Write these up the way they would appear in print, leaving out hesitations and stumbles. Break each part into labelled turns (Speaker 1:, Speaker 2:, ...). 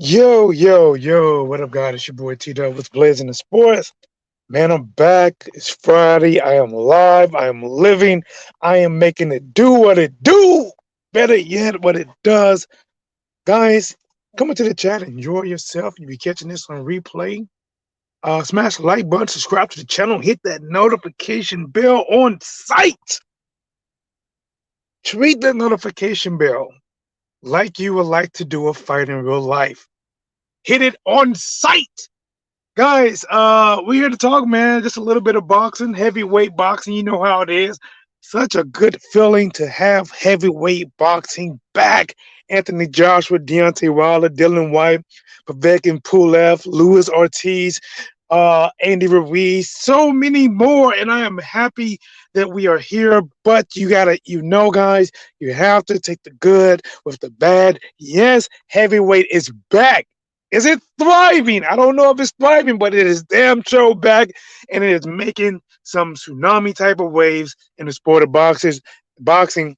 Speaker 1: Yo, yo, yo, what up, guys? It's your boy T Dub. What's blazing the sports? Man, I'm back. It's Friday. I am live. I am living. I am making it do what it do. Better yet, what it does. Guys, come into the chat. Enjoy yourself. You be catching this on replay. Smash the like button, subscribe to the channel, hit that notification bell on site. Treat that notification bell like you would like to do a fight in real life. Hit it on site. Guys, we're here to talk, man. Just a little bit of boxing, heavyweight boxing. You know how it is. Such a good feeling to have heavyweight boxing back. Anthony Joshua, Deontay Wilder, Dylan White, Povetkin Pulev, Luis Ortiz, Andy Ruiz, so many more. And I am happy that we are here. But you gotta, guys, you have to take the good with the bad. Yes, heavyweight is back. Is it thriving? I don't know if it's thriving, but it is damn sure back, and it is making some tsunami type of waves in the sport of boxing,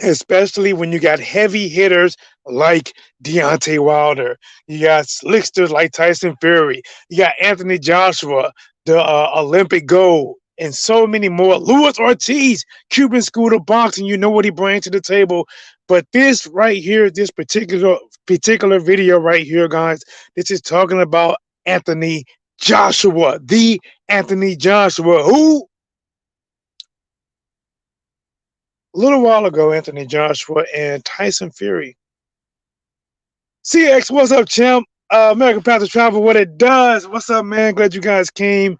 Speaker 1: especially when you got heavy hitters like Deontay Wilder. You got slicksters like Tyson Fury. You got Anthony Joshua, the Olympic gold, and so many more. Luis Ortiz, Cuban School of Boxing. You know what he brings to the table. But this right here, this particular video right here, guys, this is talking about Anthony Joshua, the Anthony Joshua, who a little while ago, Anthony Joshua and Tyson Fury. CX, what's up, champ? American Path to Travel, what it does. What's up, man? Glad you guys came.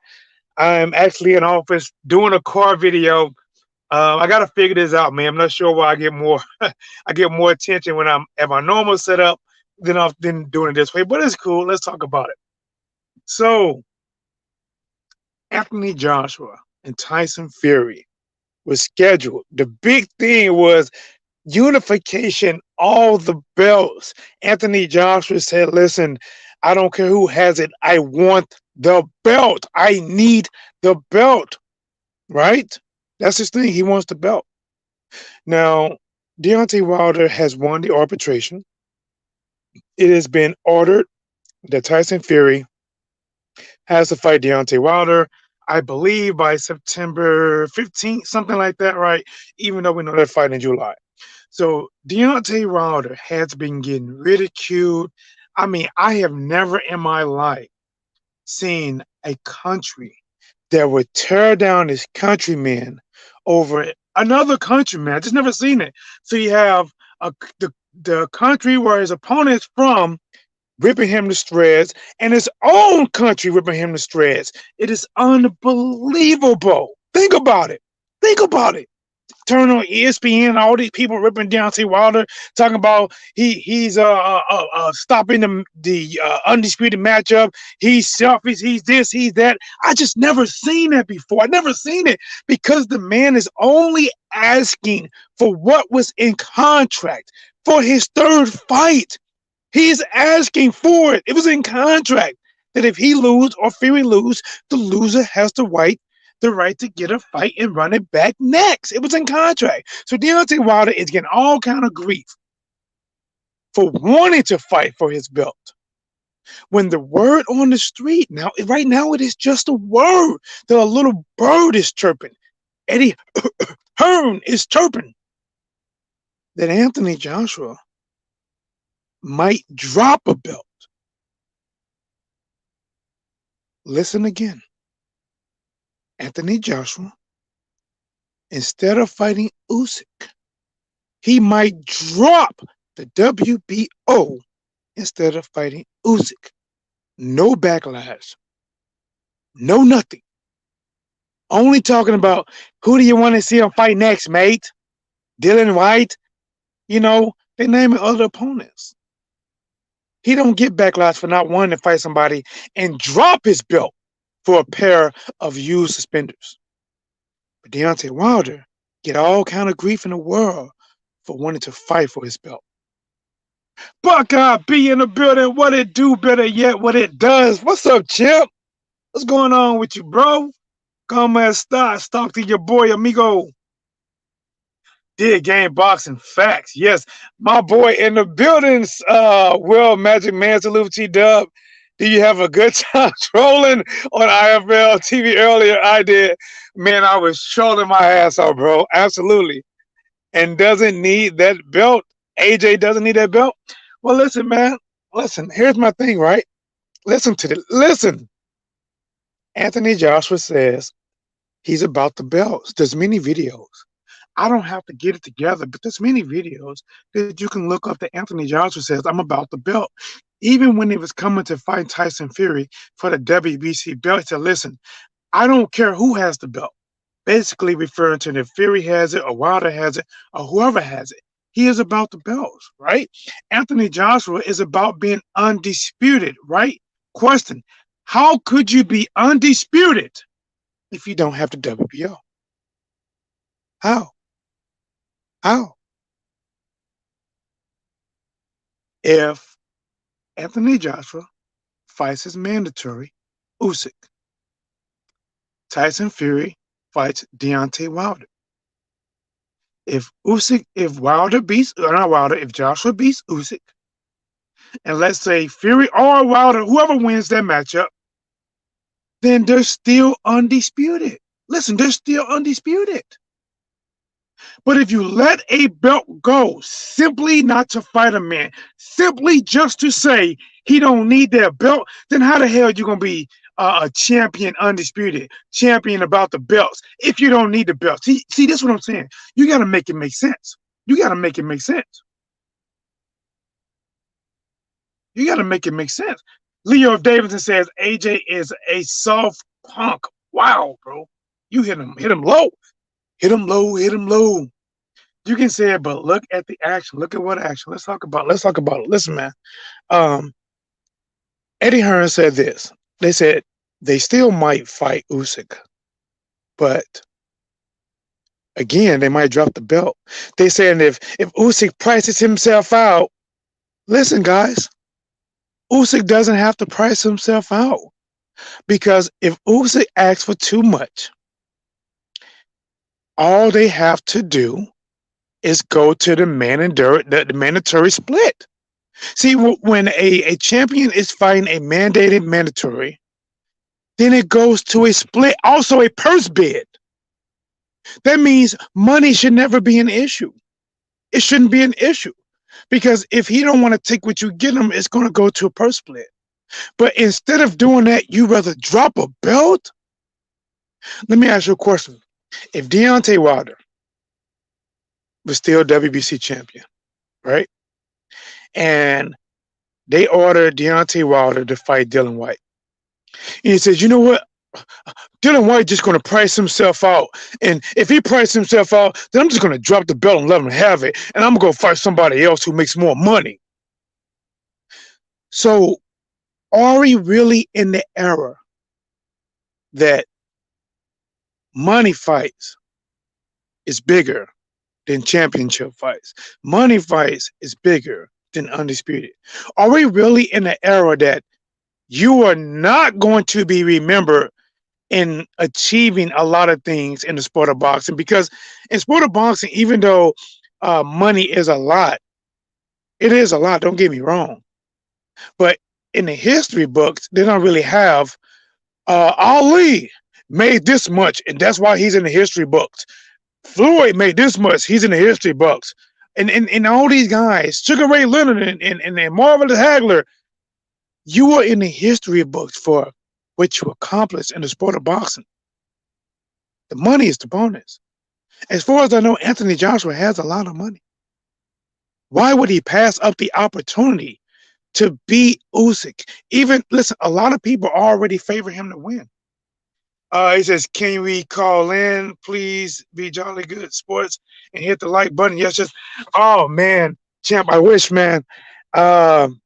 Speaker 1: I'm actually in office doing a car video. I gotta figure this out, man. I'm not sure why I get more I get more attention when I'm at my normal setup than doing it this way, but it's cool. Let's talk about it. So, Anthony Joshua and Tyson Fury was scheduled. The big thing was unification, all the belts. Anthony Joshua said, listen, I don't care who has it. I want the belt. I need the belt, right? That's his thing. He wants the belt. Now, Deontay Wilder has won the arbitration. It has been ordered that Tyson Fury has to fight Deontay Wilder, I believe, by September 15th, something like that, right? Even though we know they're fighting in July. So Deontay Wilder has been getting ridiculed. I mean, I have never in my life seen a country that would tear down his countrymen over another countryman. I just never seen it. So you have the country where his opponent's from ripping him to shreds, and his own country ripping him to shreds. It is unbelievable. Think about it. Think about it. Turn on ESPN, all these people ripping Deontay Wilder, talking about he's stopping the undisputed matchup. He's selfish. He's this. He's that. I just never seen that before. I never seen it because the man is only asking for what was in contract for his third fight. He's asking for it. It was in contract that if he lose or Fury lose, the loser has the right to get a fight and run it back next. It was in contract. So Deontay Wilder is getting all kind of grief for wanting to fight for his belt. When the word on the street now, right now, it is just a word that a little bird is chirping. Eddie Hearn is chirping that Anthony Joshua might drop a belt. Listen again. Anthony Joshua, instead of fighting Usyk, he might drop the WBO instead of fighting Usyk. No backlash. No nothing. Only talking about who do you want to see him fight next, mate? Dylan White? You know, they naming other opponents. He don't get backlash for not wanting to fight somebody and drop his belt for a pair of used suspenders. But Deontay Wilder get all kind of grief in the world for wanting to fight for his belt. Buckeye B in the building. What it do, better yet, what it does. What's up, Chip? What's going on with you, bro? Come and talk to your boy, amigo. Did game boxing facts. Yes. My boy in the buildings, Will Magic Man, salute T Dub. Do you have a good time trolling on IFL TV earlier? I did. Man, I was trolling my ass off, bro. Absolutely. And doesn't need that belt. AJ doesn't need that belt. Well, listen, man. Listen, here's my thing, right? Listen. Anthony Joshua says he's about the belts. There's many videos. I don't have to get it together, but there's many videos that you can look up that Anthony Joshua says, I'm about the belt. Even when he was coming to fight Tyson Fury for the WBC belt, he said, listen, I don't care who has the belt. Basically referring to if Fury has it or Wilder has it or whoever has it. He is about the belts, right? Anthony Joshua is about being undisputed, right? Question, how could you be undisputed if you don't have the WBO? How? How? If Anthony Joshua fights his mandatory Usyk, Tyson Fury fights Deontay Wilder. If Wilder beats, or not Wilder, if Joshua beats Usyk, and let's say Fury or Wilder, whoever wins that matchup, then they're still undisputed. Listen, they're still undisputed. But if you let a belt go simply not to fight a man, simply just to say he don't need that belt, then how the hell are you going to be a champion undisputed, champion about the belts if you don't need the belts? See, this is what I'm saying. You got to make it make sense. You got to make it make sense. You got to make it make sense. Leo Davidson says AJ is a soft punk. Wow, bro. You hit him low. Hit him low, hit him low. You can say it, but look at the action. Look at what action. Let's talk about it. Listen, man. Eddie Hearn said this. They said they still might fight Usyk, but again, they might drop the belt. They saying if Usyk prices himself out, listen, guys, Usyk doesn't have to price himself out, because if Usyk asks for too much, all they have to do is go to the mandatory split. See, when a champion is fighting a mandated mandatory, then it goes to a split, also a purse bid. That means money should never be an issue. It shouldn't be an issue, because if he don't want to take what you get him, it's going to go to a purse split. But instead of doing that, you rather drop a belt? Let me ask you a question. If Deontay Wilder was still WBC champion, right? And they ordered Deontay Wilder to fight Dillian Whyte. And he says, you know what? Dillian Whyte just going to price himself out. And if he prices himself out, then I'm just going to drop the belt and let him have it. And I'm going to go fight somebody else who makes more money. So are we really in the era that money fights is bigger than championship fights? Money fights is bigger than undisputed. Are we really in the era that you are not going to be remembered in achieving a lot of things in the sport of boxing? Because in sport of boxing, even though money is a lot, it is a lot, don't get me wrong. But in the history books, they don't really have Ali made this much, and that's why he's in the history books. Floyd made this much, he's in the history books. And all these guys, Sugar Ray Leonard and Marvelous Hagler, you are in the history books for what you accomplished in the sport of boxing. The money is the bonus. As far as I know, Anthony Joshua has a lot of money. Why would he pass up the opportunity to beat Usyk? Even, listen, a lot of people already favor him to win. He says, can we call in? Please be jolly good sports and hit the like button. Yes, just, oh man, champ, I wish, man. I'm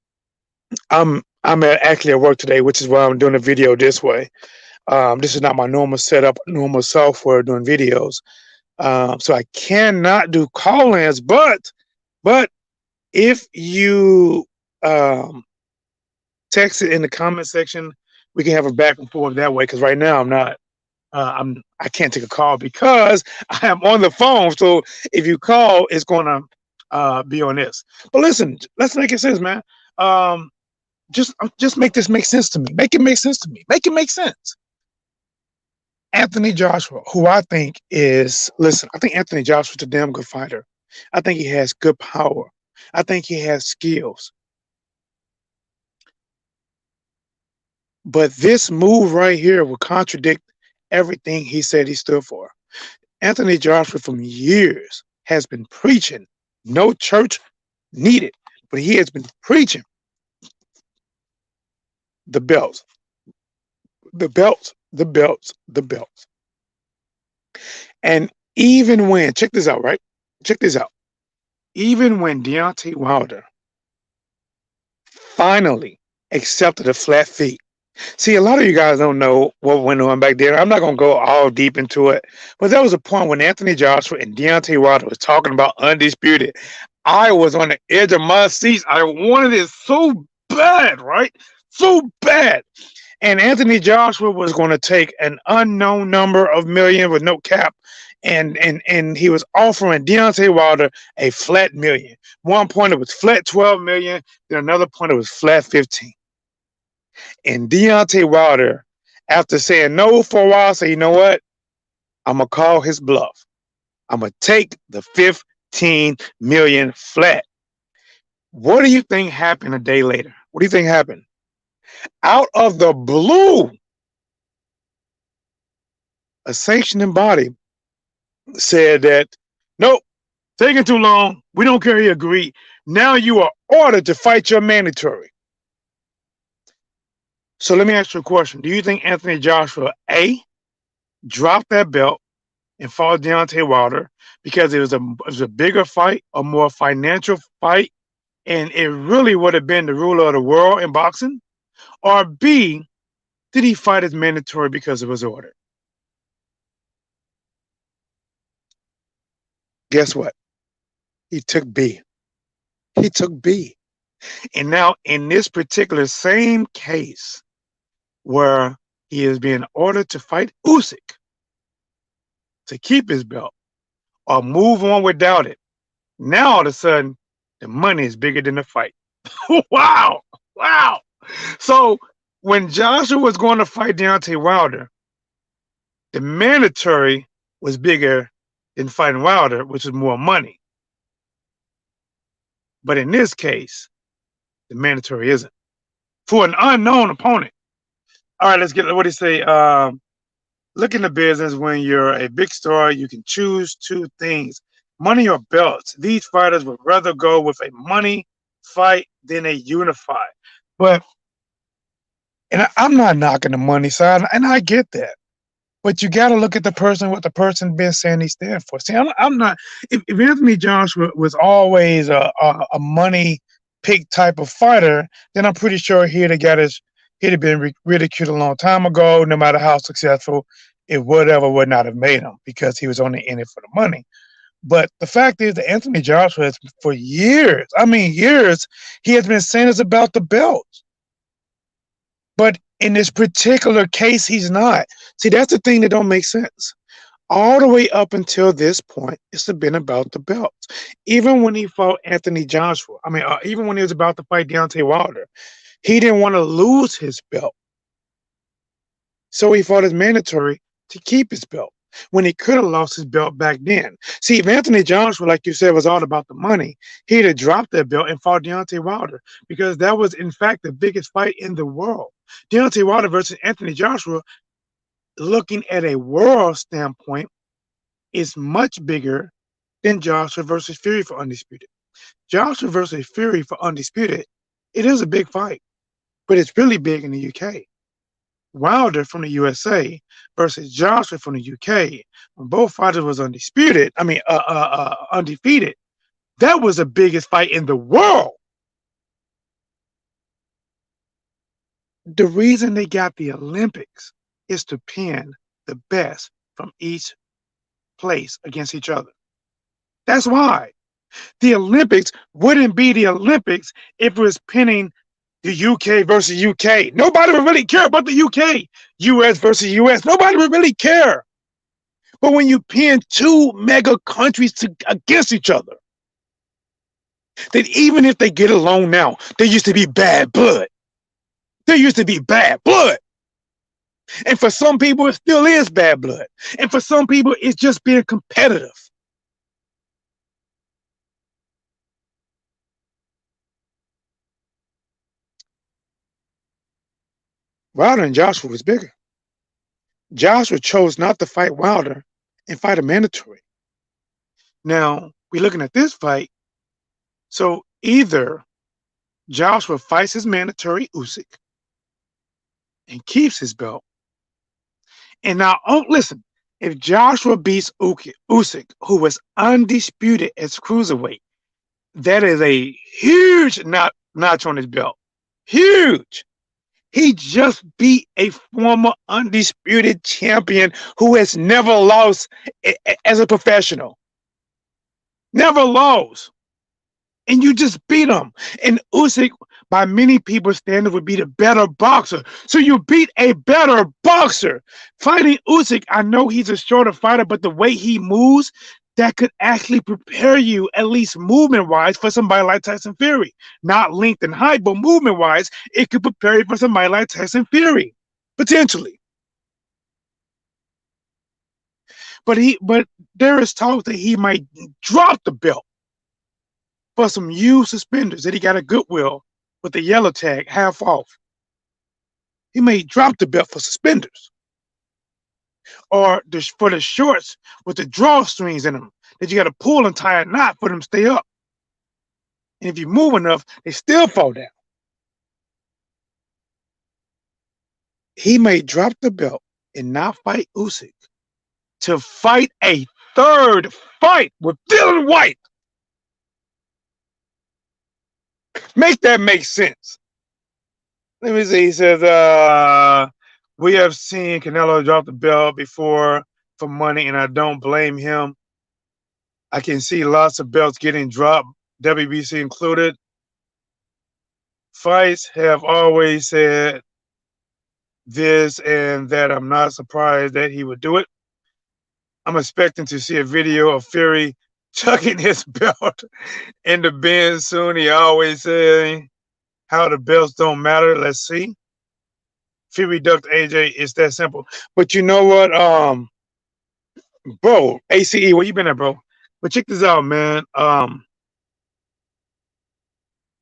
Speaker 1: actually at work today, which is why I'm doing a video this way. This is not my normal setup, normal software doing videos. So I cannot do call-ins, but if you text it in the comment section, we can have a back and forth that way, because right now I'm not I can't take a call because I am on the phone. So if you call, it's gonna be on this. But listen, let's make it sense, man. Um, just make this make sense to me. Make it make sense to me. Make it make sense. Anthony Joshua, who I think is, listen, I think Anthony Joshua's a damn good fighter. I think he has good power. I think he has skills. But this move right here will contradict everything he said he stood for. Anthony Joshua, from years, has been preaching no church needed, but he has been preaching the belts, the belts, the belts, the belts. And even when, check this out, right? Check this out. Even when Deontay Wilder finally accepted a flat fee. See, a lot of you guys don't know what went on back there. I'm not going to go all deep into it, but there was a point when Anthony Joshua and Deontay Wilder was talking about undisputed. I was on the edge of my seats. I wanted it so bad, right? So bad. And Anthony Joshua was going to take an unknown number of million with no cap, and he was offering Deontay Wilder a flat million. One point it was flat 12 million, then another point it was flat 15. And Deontay Wilder, after saying no for a while, said, you know what? I'm gonna call his bluff. I'm gonna take the 15 million flat. What do you think happened a day later? What do you think happened? Out of the blue, a sanctioning body said that, nope, taking too long. We don't care. He agreed. Now you are ordered to fight your mandatory. So let me ask you a question. Do you think Anthony Joshua, A, dropped that belt and fought Deontay Wilder because it was a bigger fight, a more financial fight, and it really would have been the ruler of the world in boxing? Or B, did he fight his mandatory because it was ordered? Guess what? He took B. He took B. And now in this particular same case where he is being ordered to fight Usyk to keep his belt or move on without it, now all of a sudden the money is bigger than the fight. Wow. Wow. So when Joshua was going to fight Deontay Wilder, the mandatory was bigger than fighting Wilder, which is more money. But in this case, the mandatory isn't for an unknown opponent. All right, let's get what do you say? Look in the business when you're a big star, you can choose two things: money or belts. These fighters would rather go with a money fight than a unified. But and I'm not knocking the money side, and I get that. But you got to look at the person, what the person been saying he stands for. See, I'm not. If Anthony Joshua was always a money pick type of fighter, then I'm pretty sure he'd have been ridiculed a long time ago. No matter how successful, it would not have made him because he was only in it for the money. But the fact is that Anthony Joshua has, for years, I mean years, he has been saying it's about the belt. But in this particular case, he's not. See, that's the thing that don't make sense. All the way up until this point, it's been about the belts. Even when he fought Anthony Joshua, even when he was about to fight Deontay Wilder, he didn't want to lose his belt. So he fought his mandatory to keep his belt when he could have lost his belt back then. See, if Anthony Joshua, like you said, was all about the money, he'd have dropped that belt and fought Deontay Wilder because that was, in fact, the biggest fight in the world. Deontay Wilder versus Anthony Joshua, looking at a world standpoint, is much bigger than Joshua versus Fury for Undisputed. Joshua versus Fury for Undisputed, it is a big fight, but it's really big in the UK. Wilder from the USA versus Joshua from the UK, when both fighters was undefeated, that was the biggest fight in the world. The reason they got the Olympics is to pin the best from each place against each other. That's why. The Olympics wouldn't be the Olympics if it was pinning The UK versus UK. Nobody would really care about the UK. US versus US. Nobody would really care. But when you pin two mega countries against each other, that even if they get along now, there used to be bad blood. There used to be bad blood. And for some people, it still is bad blood. And for some people, it's just being competitive. Wilder and Joshua was bigger. Joshua chose not to fight Wilder and fight a mandatory. Now, we're looking at this fight. So either Joshua fights his mandatory Usyk and keeps his belt. And now, oh, listen, if Joshua beats Usyk, who was undisputed as cruiserweight, that is a huge notch on his belt. Huge. He just beat a former undisputed champion who has never lost as a professional. Never lost. And you just beat him. And Usyk, by many people's standard, would be the better boxer. So you beat a better boxer. Fighting Usyk, I know he's a shorter fighter, but the way he moves, that could actually prepare you, at least movement-wise, for somebody like Tyson Fury. Not length and height, but movement-wise, it could prepare you for somebody like Tyson Fury, potentially. But there is talk that he might drop the belt for some used suspenders that he got at Goodwill with the yellow tag half off. He may drop the belt for suspenders. Or for the shorts with the drawstrings in them that you got to pull and tie a knot for them to stay up. And if you move enough, they still fall down. He may drop the belt and not fight Usyk to fight a third fight with Dylan White. Make that make sense. Let me see. He says, we have seen Canelo drop the belt before for money, and I don't blame him. I can see lots of belts getting dropped, WBC included. Fights have always said this and that. I'm not surprised that he would do it. I'm expecting to see a video of Fury chucking his belt in the bin soon. He always saying how the belts don't matter. Let's see. Fury ducked AJ. It's that simple. But you know what? Bro, ACE, where you been at, bro? But check this out, man.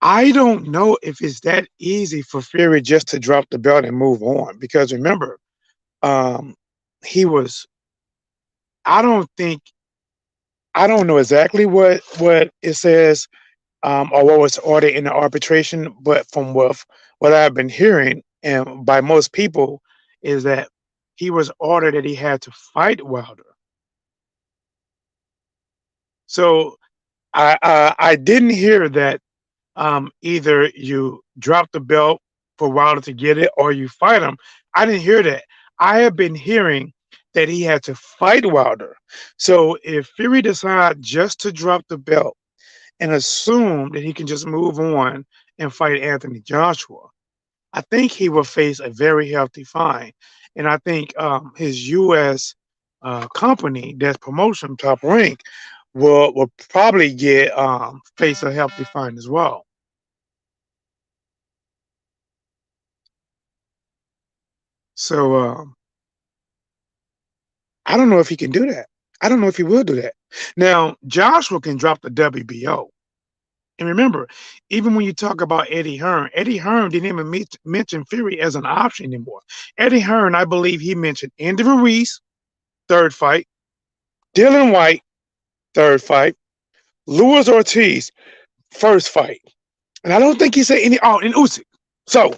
Speaker 1: I don't know if it's that easy for Fury just to drop the belt and move on. Because remember, he was. I don't know exactly what it says, or what was ordered in the arbitration, but from what I've been hearing and by most people is that he was ordered that he had to fight Wilder. So I didn't hear that either you drop the belt for Wilder to get it or you fight him. I didn't hear that. I have been hearing that he had to fight Wilder. So if Fury decides just to drop the belt and assume that he can just move on and fight Anthony Joshua, I think he will face a very healthy fine. And I think his U.S. Company that's promotion Top Rank will probably get face a healthy fine as well. So I don't know if he can do that. I don't know if he will do that. Now, Joshua can drop the WBO. And remember, even when you talk about Eddie Hearn didn't even mention Fury as an option anymore. Eddie Hearn, I believe he mentioned Andy Ruiz, third fight, Dylan White, third fight, Luis Ortiz, first fight. And I don't think he said in Usyk. So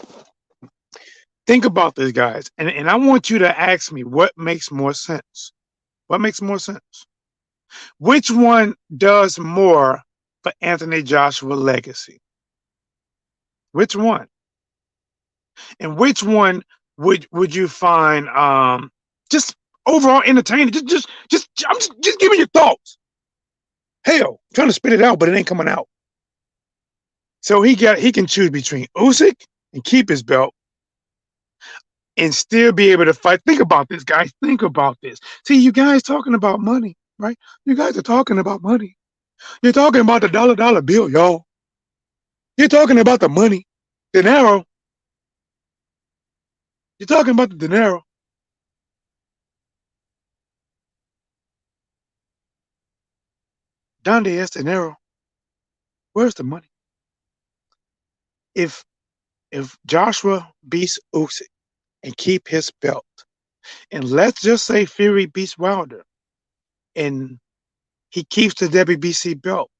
Speaker 1: think about this, guys. And I want you to ask me what makes more sense. What makes more sense? Which one does more for Anthony Joshua legacy? Which one? And which one would you find just overall entertaining? Just give me your thoughts. Hell, I'm trying to spit it out, but it ain't coming out. So he can choose between Usyk and keep his belt and still be able to fight. Think about this, guys. Think about this. See, you guys talking about money, right? You guys are talking about money. You're talking about the dollar bill, y'all. You're talking about the money, dinero. You're talking about the dinero. Donde es dinero? Where's the money? If if Joshua beats Usyk and keep his belt, and let's just say Fury beats Wilder and he keeps the WBC belt,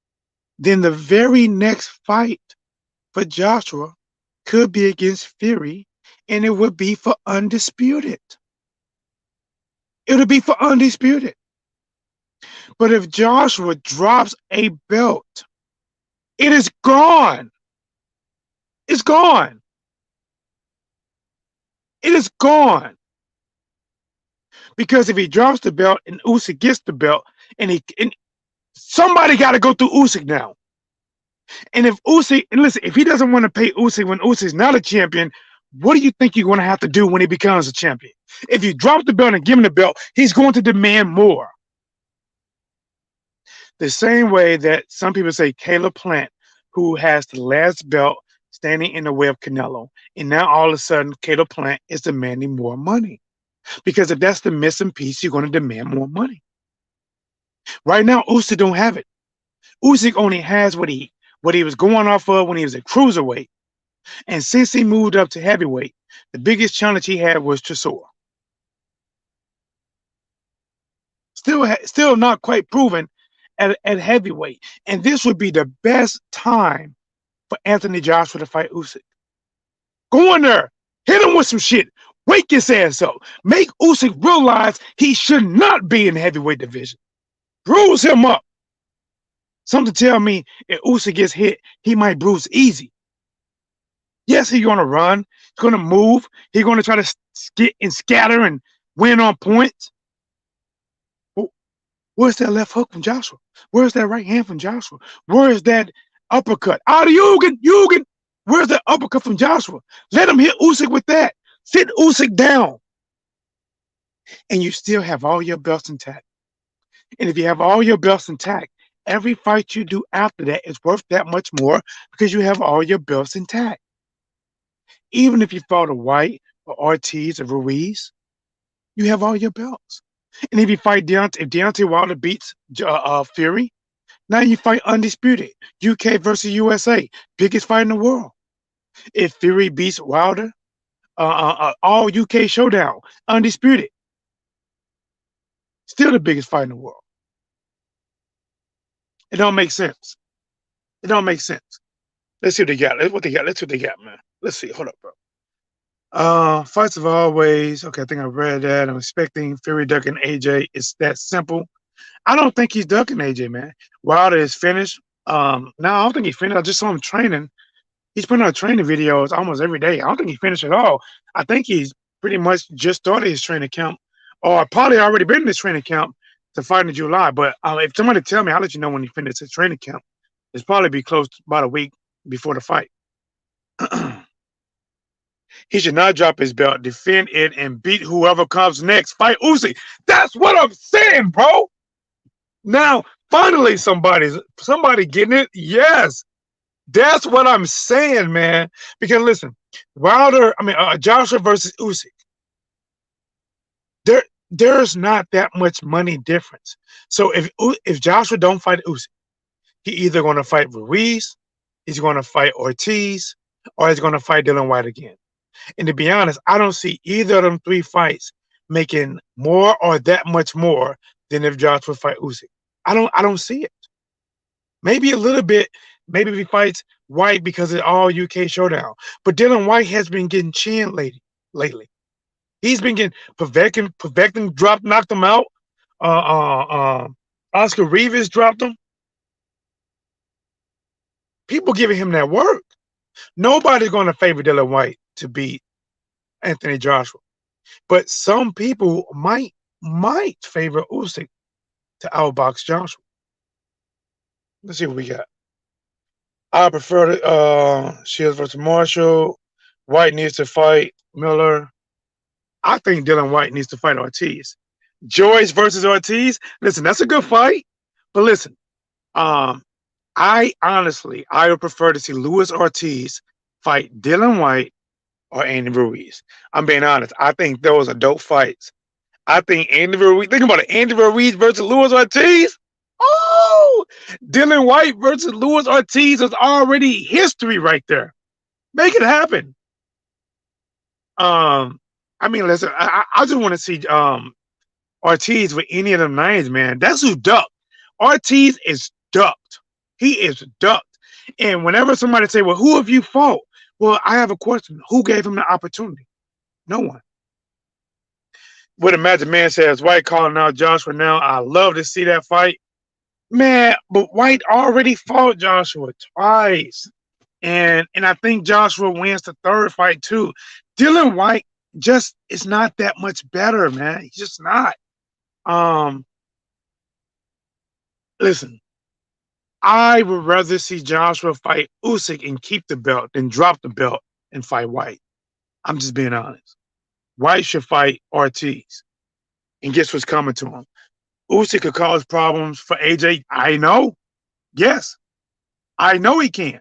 Speaker 1: then the very next fight for Joshua could be against Fury, and it would be for undisputed. It would be for undisputed. But if Joshua drops a belt, it is gone. It's gone. It is gone. Because if he drops the belt and Usyk gets the belt, and somebody got to go through Usyk now. And if Usyk, and listen, if he doesn't want to pay Usyk when Usyk's not a champion, what do you think you're going to have to do when he becomes a champion? If you drop the belt and give him the belt, he's going to demand more. The same way that some people say Caleb Plant, who has the last belt standing in the way of Canelo, and now all of a sudden Caleb Plant is demanding more money. Because if that's the missing piece, you're going to demand more money. Right now, Usyk don't have it. Usyk only has what he was going off of when he was a cruiserweight. And since he moved up to heavyweight, the biggest challenge he had was Chisora. Still not quite proven at heavyweight. And this would be the best time for Anthony Joshua to fight Usyk. Go in there, hit him with some shit, wake his ass up, make Usyk realize he should not be in the heavyweight division. Bruise him up. Something tell me if Usyk gets hit, he might bruise easy. Yes, he's going to run. He's going to move. He's going to try to skit and scatter and win on points. Where's that left hook from Joshua? Where's that right hand from Joshua? Where's that uppercut? Out of Yugen. Where's that uppercut from Joshua? Let him hit Usyk with that. Sit Usyk down. And you still have all your belts intact. And if you have all your belts intact, every fight you do after that is worth that much more because you have all your belts intact. Even if you fought a White or Ortiz or Ruiz, you have all your belts. And if you fight if Deontay Wilder beats Fury, now you fight undisputed. UK versus USA, biggest fight in the world. If Fury beats Wilder, all UK showdown, undisputed. Still the biggest fight in the world. It don't make sense. It don't make sense. Let's see what they got. Let's see what they got, man. Let's see. Hold up, bro. Fights of always. Okay, I think I read that. I'm expecting Fury ducking AJ. It's that simple. I don't think he's ducking AJ, man. Wilder is finished. No, I don't think he finished. I just saw him training. He's putting out training videos almost every day. I don't think he finished at all. I think he's pretty much just started his training camp, or probably already been in his training camp to fight in July. But if somebody tell me, I'll let you know when he finished his training camp. It's probably be close to about a week before the fight. He should not drop his belt, defend it, and beat whoever comes next. Fight Usyk. That's what I'm saying, bro. Now, finally, somebody getting it. Yes, that's what I'm saying, man. Because listen, Joshua versus Usyk. There's not that much money difference. So if Joshua don't fight Usyk, he either going to fight Ruiz, he's going to fight Ortiz, or he's going to fight Dylan White again. And to be honest, I don't see either of them three fights making more or that much more than if Joshua fight Usyk. I don't see it. Maybe a little bit. Maybe if he fights White because it's all UK showdown. But Dylan White has been getting chinned lately. He's been getting Povetkin knocked him out. Oscar Rivas dropped him. People giving him that work. Nobody's going to favor Dylan White to beat Anthony Joshua. But some people might favor Usyk to outbox Joshua. Let's see what we got. I prefer Shields versus Marshall. White needs to fight Miller. I think Dylan White needs to fight Ortiz. Joyce versus Ortiz. Listen, that's a good fight. But listen, um, I would prefer to see Luis Ortiz fight Dylan White or Andy Ruiz. I'm being honest. I think those are dope fights. I think Andy Ruiz. Think about it. Andy Ruiz versus Luis Ortiz. Oh, Dylan White versus Luis Ortiz is already history right there. Make it happen. Um, I mean, listen. I just want to see Ortiz with any of them names, man. That's who ducked. Ortiz is ducked. He is ducked. And whenever somebody say, "Well, who have you fought?" Well, I have a question. Who gave him the opportunity? No one. What a Magic Man says, White calling out Joshua now. I love to see that fight. Man, but White already fought Joshua twice. And I think Joshua wins the third fight too. Dylan White just is not that much better, man. He's just not. Um, listen, I would rather see Joshua fight Usyk and keep the belt than drop the belt and fight White. I'm just being honest. White should fight Ortiz and guess what's coming to him. Usyk could cause problems for AJ. I know. Yes, I know he can.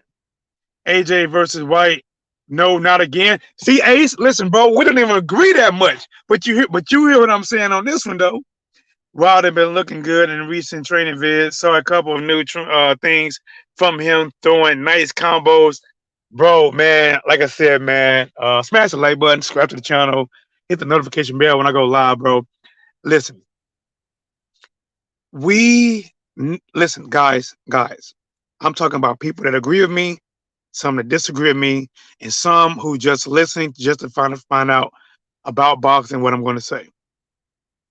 Speaker 1: AJ versus White. No, not again. See, Ace, listen, bro, we don't even agree that much. But you hear what I'm saying on this one though. Wilder been looking good in recent training vids. Saw a couple of new things from him throwing nice combos. Bro, man, like I said, man, smash the like button, subscribe to the channel, hit the notification bell when I go live, bro. Listen, listen, guys. I'm talking about people that agree with me, some that disagree with me, and some who just listening just to find out about boxing what I'm going to say.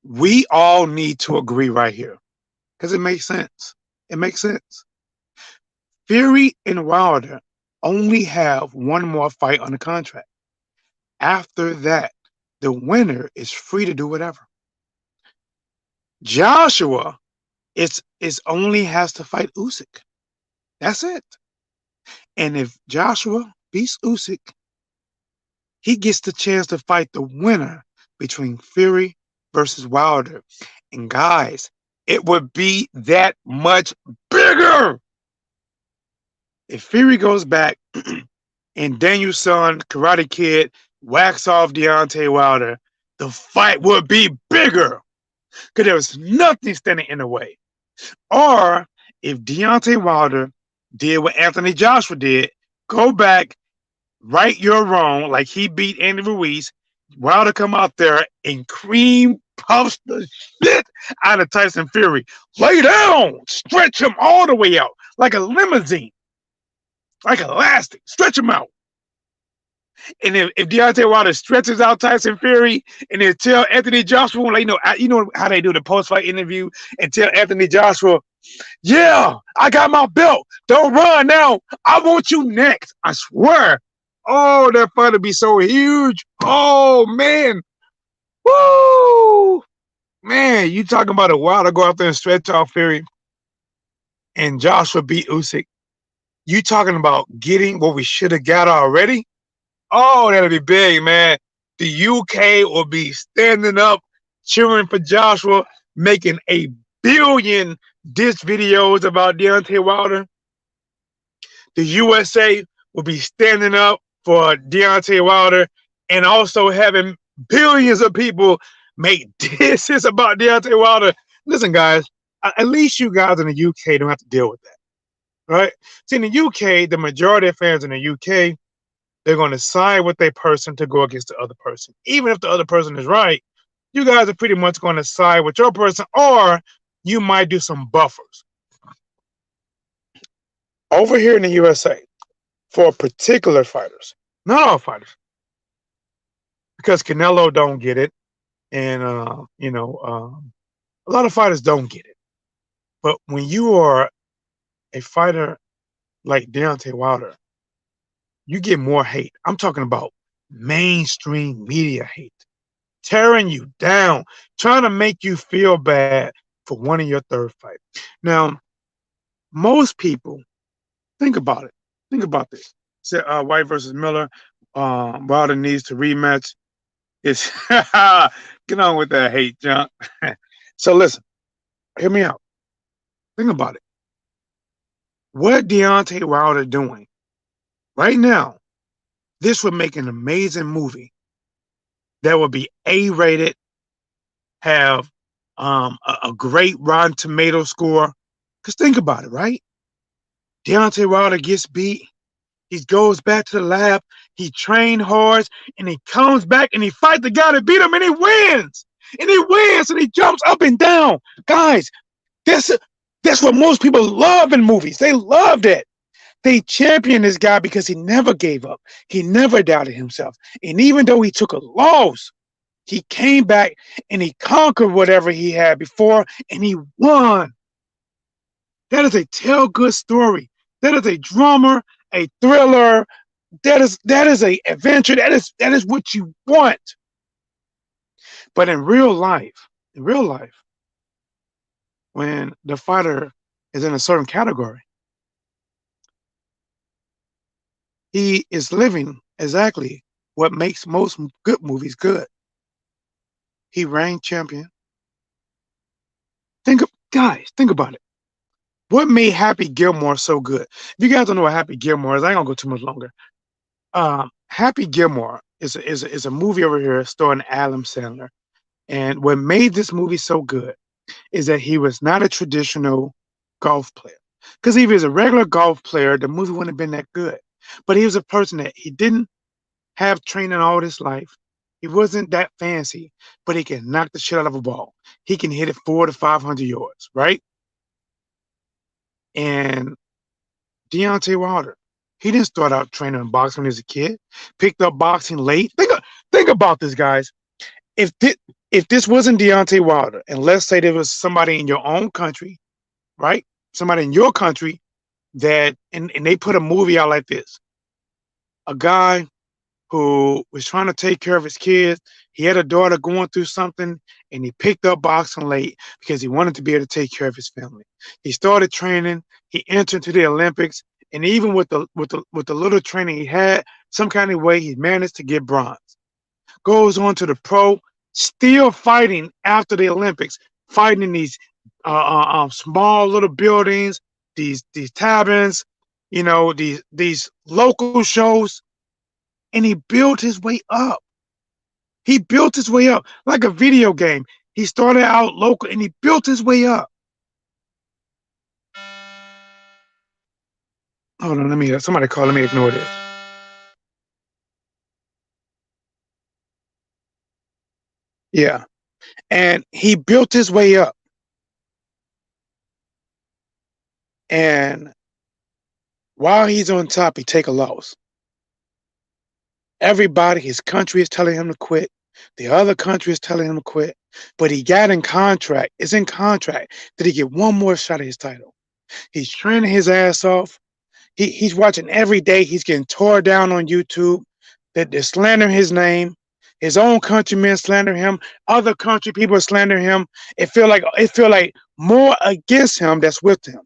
Speaker 1: We all need to agree right here because it makes sense. It makes sense. Fury and Wilder only have one more fight on the contract. After that, the winner is free to do whatever. Joshua is only has to fight Usyk. That's it. And if Joshua beats Usyk, he gets the chance to fight the winner between Fury versus Wilder. And guys, it would be that much bigger if Fury goes back and Danielson, Karate Kid, wax off Deontay Wilder. The fight would be bigger because there was nothing standing in the way. Or if Deontay Wilder did what Anthony Joshua did, go back, right your wrong, like he beat Andy Ruiz, Wilder come out there and cream puffs the shit out of Tyson Fury. Lay down, stretch him all the way out like a limousine, like elastic, stretch him out. And if Deontay Wilder stretches out Tyson Fury and then tell Anthony Joshua, like, you know how they do the post-fight interview and tell Anthony Joshua, yeah, I got my belt. Don't run now. I want you next. I swear. Oh, that fight would be so huge. Oh, man. Woo. Man, you talking about a while to go out there and stretch out Fury and Joshua beat Usyk. You talking about getting what we should have got already? Oh, that'll be big, man. The UK will be standing up, cheering for Joshua, making a billion diss videos about Deontay Wilder. The USA will be standing up for Deontay Wilder and also having billions of people make disses about Deontay Wilder. Listen, guys, at least you guys in the UK don't have to deal with that, right? See, in the UK, the majority of fans in the UK, they're going to side with their person to go against the other person. Even if the other person is right, you guys are pretty much going to side with your person, or you might do some buffers. Over here in the USA, for particular fighters, not all fighters, because Canelo don't get it, and a lot of fighters don't get it. But when you are a fighter like Deontay Wilder, you get more hate. I'm talking about mainstream media hate, tearing you down, trying to make you feel bad for winning your third fight. Now, most people, think about it. Think about this. Say White versus Miller. Wilder needs to rematch. It's get on with that hate junk. So listen, hear me out. Think about it. What Deontay Wilder doing right now? This would make an amazing movie that would be A-rated, have a great Rotten Tomato score. Because think about it, right? Deontay Wilder gets beat. He goes back to the lab. He trained hard, and he comes back and he fights the guy that beat him, and he wins. And he wins, and he jumps up and down. Guys, that's that's what most people love in movies. They love that. They champion this guy because he never gave up. He never doubted himself. And even though he took a loss, he came back and he conquered whatever he had before, and he won. That is a tell good story. That is a drama, a thriller. That is a adventure. That is what you want. But in real life, when the fighter is in a certain category, he is living exactly what makes most good movies good. He reigned champion. Guys, think about it. What made Happy Gilmore so good? If you guys don't know what Happy Gilmore is, I ain't gonna go too much longer. Happy Gilmore is a movie over here starring Adam Sandler. And what made this movie so good is that he was not a traditional golf player. Because if he was a regular golf player, the movie wouldn't have been that good. But he was a person that he didn't have training all his life. He wasn't that fancy, but he can knock the shit out of a ball. He can hit it 400 to 500 yards, right? And Deontay Wilder, he didn't start out training in boxing when he was a kid. Picked up boxing late. Think about this, guys. If this, if this wasn't Deontay Wilder, and let's say there was somebody in your own country, right? Somebody in your country that, and they put a movie out like this. A guy who was trying to take care of his kids. He had a daughter going through something, and he picked up boxing late because he wanted to be able to take care of his family. He started training. He entered into the Olympics, and even with the little training he had, some kind of way he managed to get bronze. Goes on to the pro, still fighting after the Olympics, fighting in these small little buildings, these taverns, these local shows, and he built his way up. He built his way up like a video game. He started out local and he built his way up. Hold on, somebody call. Let me ignore this. Yeah, and he built his way up, and while he's on top, he take a loss. Everybody, his country is telling him to quit. The other country is telling him to quit. But he got in contract. It's in contract that he get one more shot at his title. He's training his ass off. He's watching every day. He's getting tore down on YouTube. That they're slandering his name. His own countrymen slander him. Other country people slander him. It feel like more against him that's with him.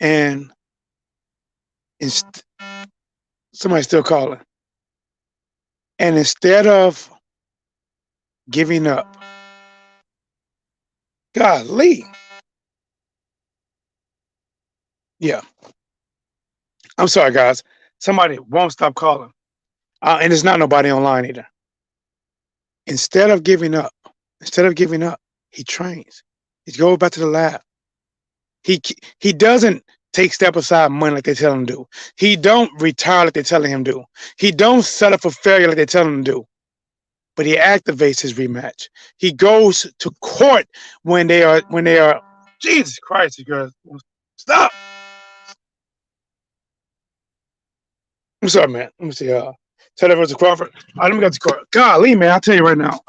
Speaker 1: And inst- somebody's still calling. And instead of giving up, golly, yeah. I'm sorry, guys. Somebody won't stop calling, and there's not nobody online either. Instead of giving up, instead of giving up, he trains. He goes back to the lab. He he doesn't take step aside money like they tell him to do. He don't retire like they're telling him to do. He don't settle for failure like they tell him to do. But he activates his rematch. He goes to court when they are. Jesus Christ, you guys, stop! I'm sorry, man. Let me see. Tell that to Crawford. Let me get the card. Golly, man, I'll tell you right now.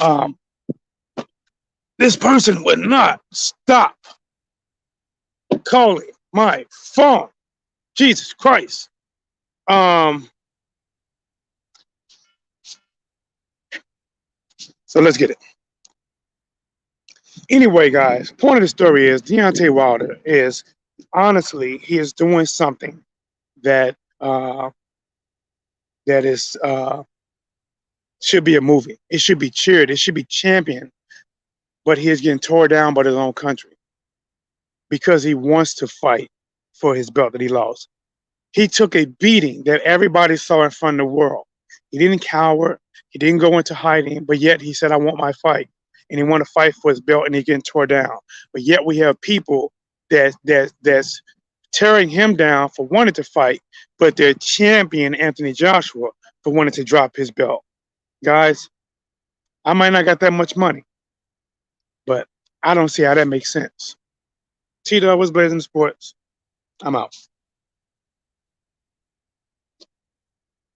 Speaker 1: This person would not stop calling my phone. Jesus Christ. Um, so let's get it. Anyway, guys, point of the story is Deontay Wilder is honestly he is doing something that that is should be a movie. It should be cheered. It should be championed. But he is getting tore down by his own country because he wants to fight for his belt that he lost. He took a beating that everybody saw in front of the world. He didn't cower. He didn't go into hiding, but yet he said, I want my fight. And he wanted to fight for his belt and he getting tore down. But yet we have people that's tearing him down for wanting to fight, but they're champion Anthony Joshua for wanting to drop his belt. Guys, I might not got that much money, but I don't see how that makes sense. T Dog was Blazing Sports. I'm out.